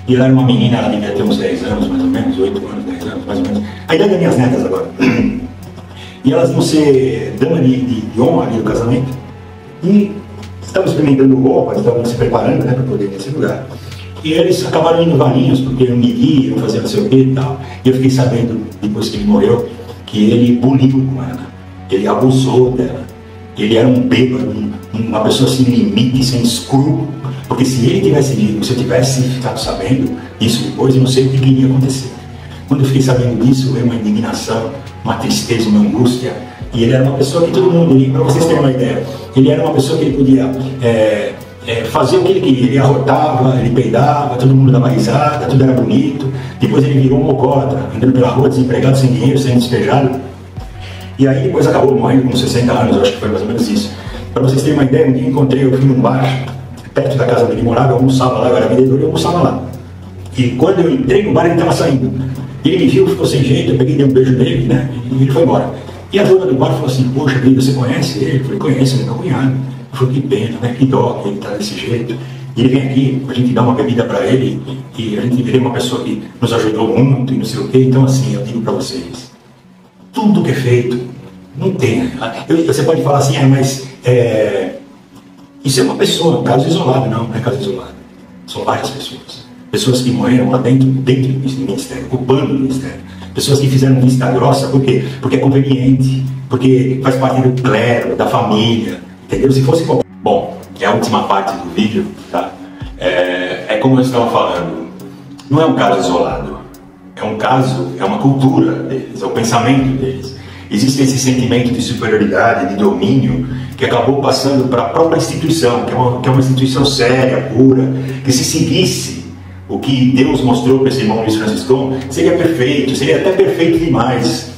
E ela era uma menina, ela devia ter uns 10 anos, mais ou menos, 8 anos, 10 anos, mais ou menos. A idade das minhas netas agora. E elas vão ser dama de honra ali do casamento. E estavam experimentando roupa, estavam se preparando, né, para poder ir nesse lugar. E eles acabaram indo varinhos, porque não mediam, faziam não sei o que e tal. E eu fiquei sabendo, depois que ele morreu, que ele buliu com ela. Ele abusou dela. Ele era um bêbado, uma pessoa sem limite, sem escrúpulo. Porque se ele tivesse dito, se eu tivesse ficado sabendo isso depois, eu não sei o que iria acontecer. Quando eu fiquei sabendo disso, veio uma indignação, uma tristeza, uma angústia. E ele era uma pessoa que todo mundo, para vocês terem uma ideia, ele era uma pessoa que ele podia fazer o que ele queria. Ele arrotava, ele peidava, todo mundo dava risada, tudo era bonito. Depois ele virou um alcoólatra, andando pela rua, desempregado, sem dinheiro, sendo despejado. E aí depois acabou morrendo com 60 anos, eu acho que foi mais ou menos isso. Para vocês terem uma ideia, um dia eu fui num bar, perto da casa onde ele morava, eu almoçava lá, eu era vendedor e eu almoçava lá. E quando eu entrei no bar, ele estava saindo. Ele me viu, ficou sem jeito, eu peguei e dei um beijo nele, né? E ele foi embora. E a dona do bar falou assim: poxa, vida, você conhece ele? Eu falei: conheço, ele é meu cunhado. Eu falei: que pena, né? Que dó que ele está desse jeito. E ele vem aqui, a gente dá uma bebida para ele, e a gente vê uma pessoa que nos ajudou muito e não sei o quê. Então, assim, eu digo para vocês: tudo que é feito, não tem. Você pode falar assim: mas isso é uma pessoa, um caso isolado. Não é caso isolado. São várias pessoas. Pessoas que morreram lá dentro do ministério, ocupando o ministério. Pessoas que fizeram vista grossa, por quê? Porque é conveniente, porque faz parte do clero, da família, entendeu? Se fosse... Bom, é a última parte do vídeo, tá? É como eu estava falando, não é um caso isolado, é um caso, é uma cultura deles, é o pensamento deles. Existe esse sentimento de superioridade, de domínio, que acabou passando para a própria instituição, que é uma instituição séria, pura, que se seguisse o que Deus mostrou para esse irmão Luiz Franciscão, seria perfeito, seria até perfeito demais,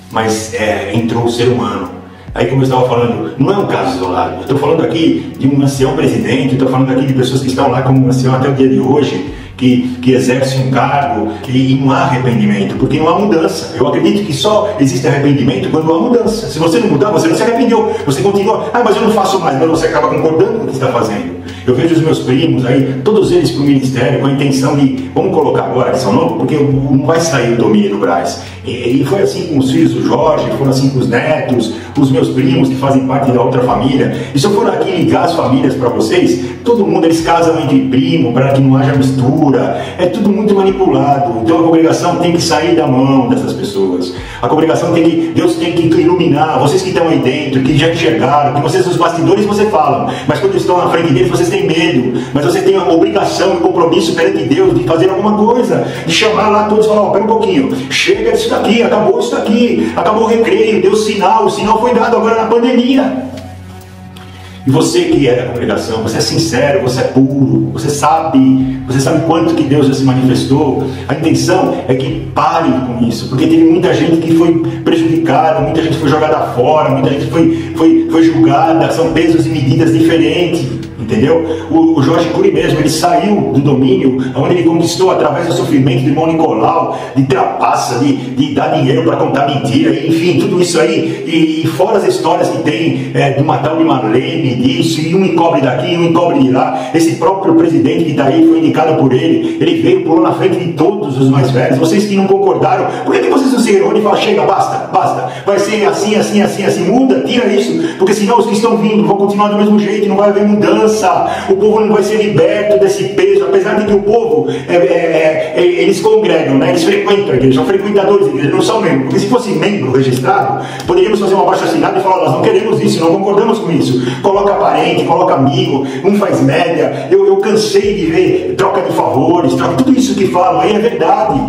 mas entrou o ser humano. Aí, como eu estava falando, não é um caso isolado. Eu estou falando aqui de um ancião presidente, estou falando aqui de pessoas que estão lá como ancião até o dia de hoje, que exercem um cargo e não há arrependimento, porque não há mudança. Eu acredito que só existe arrependimento quando há mudança. Se você não mudar, você não se arrependeu, você continua: mas eu não faço mais, mas você acaba concordando com o que está fazendo. Eu vejo os meus primos aí, todos eles para o ministério, com a intenção de, vamos colocar agora que são novos, porque não vai sair o domínio do Brás. E foi assim com os filhos do Jorge, foram assim com os netos, os meus primos que fazem parte da outra família. E se eu for aqui ligar as famílias para vocês, todo mundo, eles casam entre primo, para que não haja mistura. É tudo muito manipulado. Então a congregação tem que sair da mão dessas pessoas. A congregação Deus tem que iluminar, vocês que estão aí dentro, que já enxergaram, que vocês, os bastidores, você falam, mas quando estão na frente deles, vocês têm medo, mas vocês têm uma obrigação e compromisso perante Deus de fazer alguma coisa, de chamar lá todos e falar: pera um pouquinho, chega disso daqui, acabou isso daqui, acabou o recreio, deu sinal, o sinal foi dado agora na pandemia. E você que é da congregação, você é sincero, você é puro, você sabe quanto que Deus já se manifestou. A intenção é que pare com isso, porque teve muita gente que foi prejudicada, muita gente foi jogada fora, muita gente foi julgada, são pesos e medidas diferentes, entendeu? O Jorge Cury mesmo, ele saiu do domínio, onde ele conquistou através do sofrimento do irmão Nicolau, de trapaça, de dar dinheiro para contar mentira, enfim, tudo isso aí, e fora as histórias que tem de uma tal de Marlene, disso, e um encobre daqui, um encobre de lá. Esse próprio presidente que está aí foi indicado por ele veio, pulou na frente de todos os mais velhos. Vocês que não concordaram, por que vocês não se reúnem e falam: chega, basta, vai ser assim, muda, tira isso, porque senão os que estão vindo vão continuar do mesmo jeito, não vai haver mudança, o povo não vai ser liberto desse peso, apesar de que o povo, eles congregam, né? Eles frequentam a igreja, são frequentadores da igreja, não são membros, porque se fosse membro registrado, poderíamos fazer uma abaixo-assinado e falar: nós não queremos isso, não concordamos com isso. Coloca parente, coloca amigo, um faz média. Eu cansei de ver troca de favores, tudo isso que falam aí é verdade.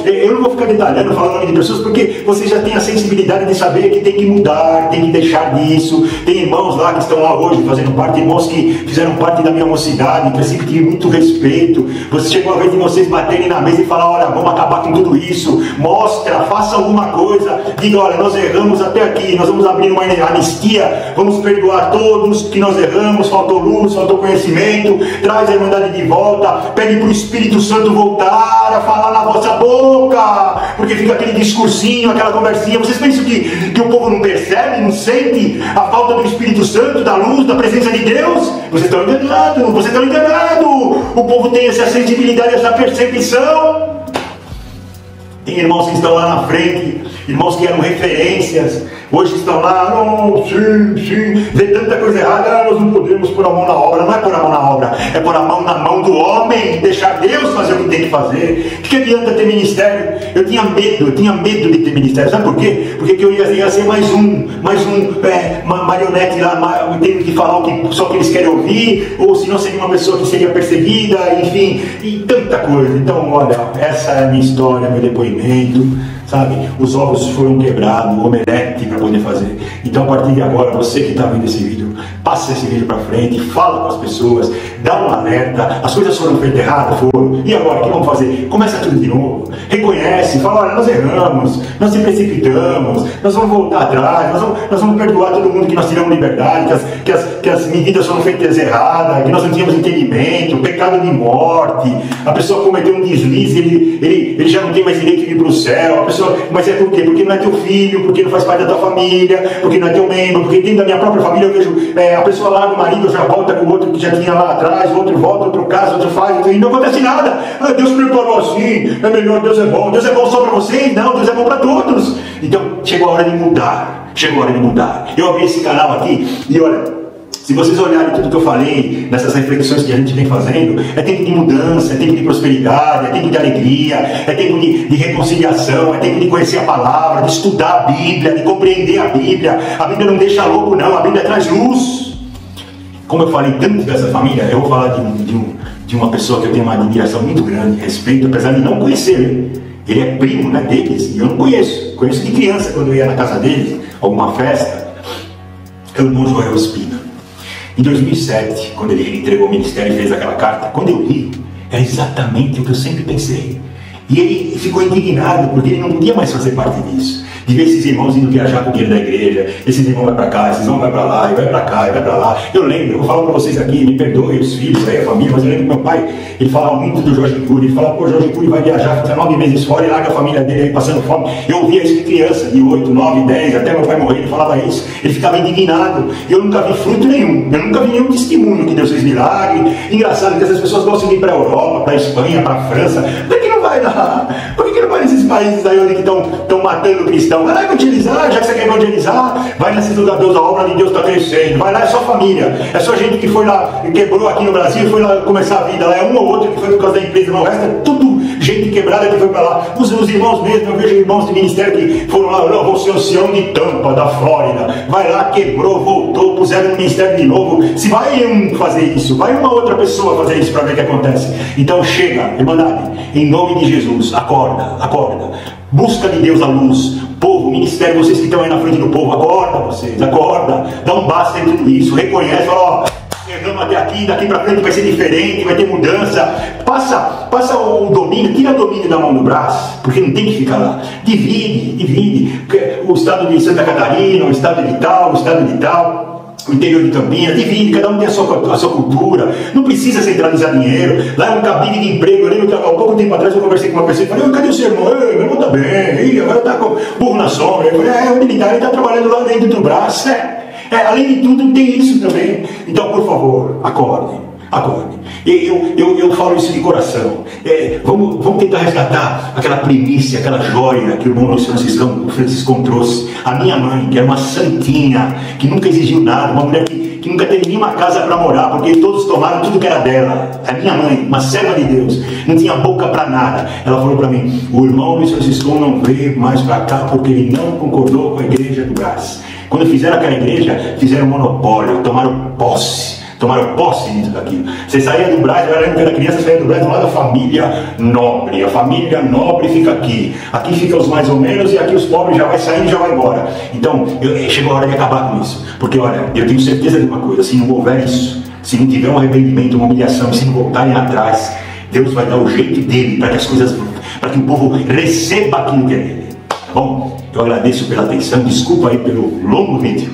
Eu não vou ficar detalhando, falando o nome de pessoas, porque vocês já têm a sensibilidade de saber que tem que mudar, tem que deixar disso. Tem irmãos lá que estão lá hoje fazendo parte, irmãos que que fizeram parte da minha mocidade, que eu sempre tive muito respeito. Você chegou a vez de vocês baterem na mesa e falar: olha, vamos acabar com tudo isso. Mostra, faça alguma coisa. Diga: olha, nós erramos até aqui, nós vamos abrir uma anistia, vamos perdoar todos que nós erramos, faltou luz, faltou conhecimento. Traz a Irmandade de volta. Pede para o Espírito Santo voltar a falar na vossa boca, porque fica aquele discursinho, aquela conversinha. Vocês pensam que o povo não percebe, não sente a falta do Espírito Santo, da luz, da presença de Deus? Vocês estão enganados, vocês estão enganados. O povo tem essa sensibilidade, essa percepção. Tem irmãos que estão lá na frente, irmãos que eram referências, hoje estão lá: oh, sim, vê tanta coisa errada, nós não podemos pôr a mão na obra. Não é pôr a mão na obra, é pôr a mão na mão do homem, deixar Deus fazer o que tem que fazer. O que adianta ter ministério? Eu tinha medo de ter ministério. Sabe por quê? Porque eu ia ser mais um marionete lá, tendo que falar só que eles querem ouvir, ou se não seria uma pessoa que seria perseguida, enfim, e tanta coisa. Então, olha, essa é a minha história, meu depoimento. Sabe, os ovos foram quebrados, o omelete para poder fazer. Então, a partir de agora, você que está vendo esse vídeo, passa esse vídeo para frente, fala com as pessoas, dá um alerta. As coisas foram feitas erradas, foram. E agora, o que vamos fazer? Começa tudo de novo. Reconhece, fala: olha, nós erramos, nós se precipitamos, nós vamos voltar atrás, nós vamos perdoar todo mundo que nós tiramos liberdade, que as medidas foram feitas erradas, que nós não tínhamos entendimento, pecado de morte, a pessoa cometeu um deslize, ele já não tem mais direito de ir para o céu. A pessoa, mas é por quê? Porque não é teu filho, porque não faz parte da tua família, porque não é teu membro, porque dentro da minha própria família eu vejo a pessoa larga o marido, já volta com o outro que já tinha lá atrás, o outro volta, outro casa, outro faz, e não acontece nada. Deus preparou assim, é melhor, Deus é bom só para vocês? Não, Deus é bom para todos. Então chegou a hora de mudar, Eu abri esse canal aqui e olha, se vocês olharem tudo que eu falei, nessas reflexões que a gente vem fazendo, é tempo de mudança, é tempo de prosperidade, é tempo de alegria, é tempo de reconciliação, é tempo de conhecer a palavra, de estudar a Bíblia, de compreender a Bíblia. A Bíblia não deixa louco não, a Bíblia traz luz. Como eu falei tanto dessa família, eu vou falar de uma pessoa que eu tenho uma admiração muito grande, respeito, apesar de não conhecer ele. Ele é primo, né, deles, e eu não conheço de criança, quando eu ia na casa deles, alguma festa. É o irmão Joel Espina. Em 2007, quando ele entregou o ministério e fez aquela carta, quando eu li, era exatamente o que eu sempre pensei. E ele ficou indignado, porque ele não podia mais fazer parte disso. De ver esses irmãos indo viajar com o dinheiro da igreja, esses irmãos vai para cá, esses irmãos vai para lá, e vai para cá, e vai para lá. Eu lembro, eu vou falar para vocês aqui, me perdoem os filhos, a família, mas eu lembro que meu pai, ele falava muito do Jorge Cury, ele falava: pô, Jorge Cury vai viajar 19 meses fora e larga a família dele aí passando fome. Eu ouvia isso de criança, de 8, 9, 10, até meu pai morrer, ele falava isso. Ele ficava indignado. Eu nunca vi fruto nenhum, eu nunca vi nenhum testemunho que Deus fez milagre. Engraçado que essas pessoas gostam de ir para a Europa, para a Espanha, para a França. Por que não vai lá? Por que não vai nesses países aí onde estão matando cristãos? Vai lá evangelizar, já que você quer evangelizar, vai nesses lugares, a obra de Deus está crescendo. Vai lá, é só família, é só gente que foi lá, quebrou aqui no Brasil, foi lá começar a vida. Lá é um ou outro que foi por causa da empresa, mas o resto é tudo gente quebrada que foi para lá. Os irmãos mesmo, eu vejo irmãos de ministério que foram lá: não, vou ser o Sião de Tampa, da Flórida. Vai lá, quebrou, voltou, puseram no ministério de novo. Se vai fazer isso, vai uma outra pessoa fazer isso para ver o que acontece. Então chega, Irmandade, em nome de Jesus, acorda. Busca de Deus a luz. Povo, ministério, vocês que estão aí na frente do povo, acorda, dá um basta em tudo isso, reconhece, fala: ó, chegamos até aqui, daqui para frente vai ser diferente, vai ter mudança. Passa o domínio, tira o domínio da mão do braço, porque não tem que ficar lá. Divide. O estado de Santa Catarina, o estado de tal, o interior de Campinas, divide, cada um tem a sua cultura, não precisa centralizar dinheiro. Lá é um cabide de emprego. Eu lembro que há pouco tempo atrás eu conversei com uma pessoa e falei: cadê o seu irmão? Meu irmão está bem, agora está com burro na sombra. Eu falei: o militar, ele está trabalhando lá dentro do braço. Além de tudo, tem isso também. Então, por favor, acorde. Eu falo isso de coração. Vamos tentar resgatar aquela primícia, aquela joia que o irmão Luiz Franciscão trouxe. A minha mãe, que era uma santinha, que nunca exigiu nada, uma mulher que nunca teve nenhuma casa para morar, porque todos tomaram tudo que era dela. A minha mãe, uma serva de Deus, não tinha boca para nada. Ela falou para mim: o irmão Luiz Franciscão não veio mais para cá porque ele não concordou com a igreja do Brás. Quando fizeram aquela igreja, fizeram monopólio, tomaram posse disso daquilo. Você saía do Brás, eu lembro que era criança, saía do Brás do lado da família nobre. A família nobre fica aqui. Aqui fica os mais ou menos, e aqui os pobres já vai saindo e já vai embora. Então, chegou a hora de acabar com isso. Porque, olha, eu tenho certeza de uma coisa: se não houver isso, Se não tiver um arrependimento, uma humilhação, se não voltarem atrás, Deus vai dar o jeito dele para que as coisas, para que o povo receba aquilo que é dele. Tá bom? Eu agradeço pela atenção, desculpa aí pelo longo vídeo.